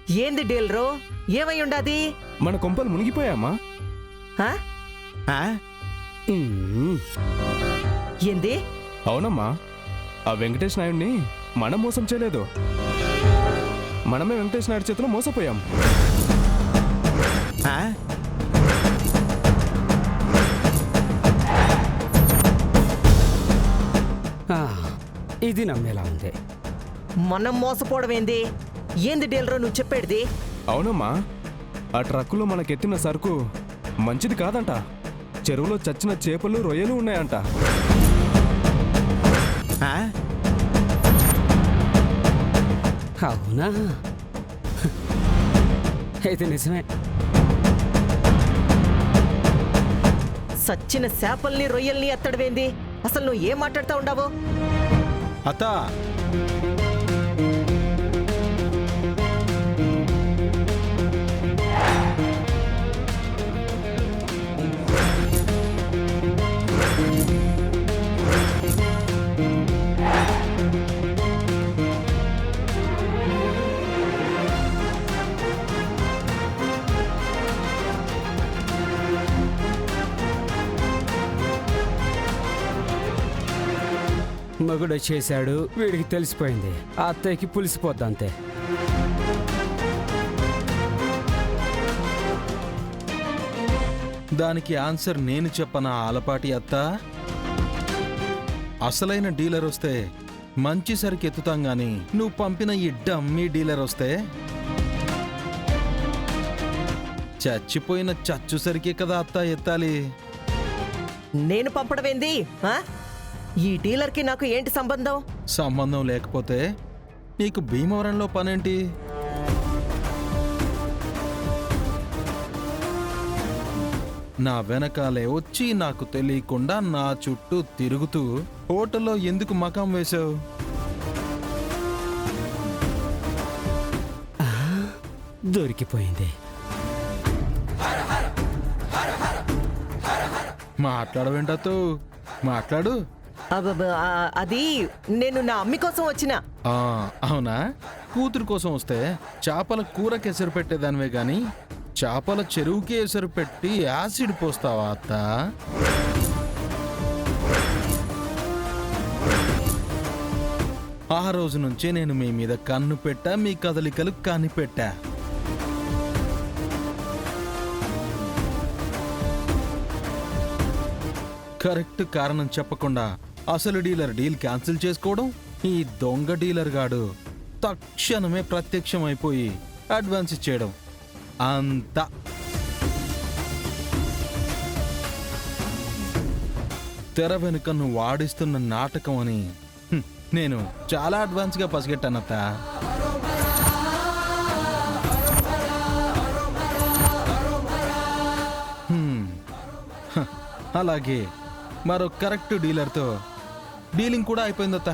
ఏంది డీలరు? ఏమై ఉండాది? మన కొంపలు మునిగిపోయామా? ఏంది? అవునమ్మా, ఆ వెంకటేష్ నాయుడిని మనం మోసం చేయలేదు, మనమే వెంకటేష్ నాయుడు చేతిలో మోసపోయాం. ఇది నమ్మేలా ఉంది. మనం మోసపోవడం ఏంది? ఏంది డీలరు నువ్వు చెప్పేది? అవునమ్మా, ఆ ట్రక్కులో మనకెత్తిన సరుకు మంచిది కాదంట. చెరువులో చచ్చిన చేపలు రొయ్యలు ఉన్నాయంట. అవునా? అయితే నిజమే. సచ్చిన చేపల్ని రొయ్యల్ని ఎత్తడవేంది? అసలు నువ్వు ఏం మాట్లాడుతూ ఉండవు? అత్తా, మగుడు చేశాడు, వీడికి తెలిసిపోయింది. ఆ అత్తయ్యకి పులిసిపోద్ది అంతే. దానికి ఆన్సర్ నేను చెప్పనా ఆలపాటి అత్త? అసలైన డీలర్ వస్తే మంచి సరికి ఎత్తుతాం గాని నువ్వు పంపిన ఈ డమ్మీ డీలర్ వస్తే చచ్చిపోయిన చచ్చు సరికే కదా అత్త ఎత్తాలి. నేను పంపడమేంది? ఈ డీలర్కి నాకు ఏంటి సంబంధం? సంబంధం లేకపోతే నీకు భీమవరంలో పనేంటి? నా వెనకాలే వచ్చి నాకు తెలియకుండా నా చుట్టూ తిరుగుతూ హోటల్లో ఎందుకు మకాం వేశావు? దొరికిపోయింది. మాట్లాడవేంటతో మాట్లాడు. అది నేను నా అమ్మి కోసం వచ్చిన. అవునా? కూతురు కోసం వస్తే చేపల కూరకి ఎసరు పెట్టేదానివే గాని చేపల చెరువుకి ఎసరు పెట్టి యాసిడ్ పోస్తావా అత్త? ఆ రోజు నుంచే నేను మీ మీద కన్ను పెట్టా, మీ కదలికలు కనిపెట్టా. కరెక్ట్ కారణం చెప్పకుండా అసలు డీలర్ డీల్ క్యాన్సిల్ చేసుకోవడం, ఈ దొంగ డీలర్ గాడు తక్షణమే ప్రత్యక్షం అయిపోయి అడ్వాన్స్ ఇచ్చేయడం, అంతా తెర వెనుక నువ్వు ఆడిస్తున్న నాటకం అని నేను చాలా అడ్వాన్స్గా పసిగట్టానత్త. అలాగే మరో కరెక్ట్ డీలర్తో డీలింగ్ కూడా అయిపోయిందత్త.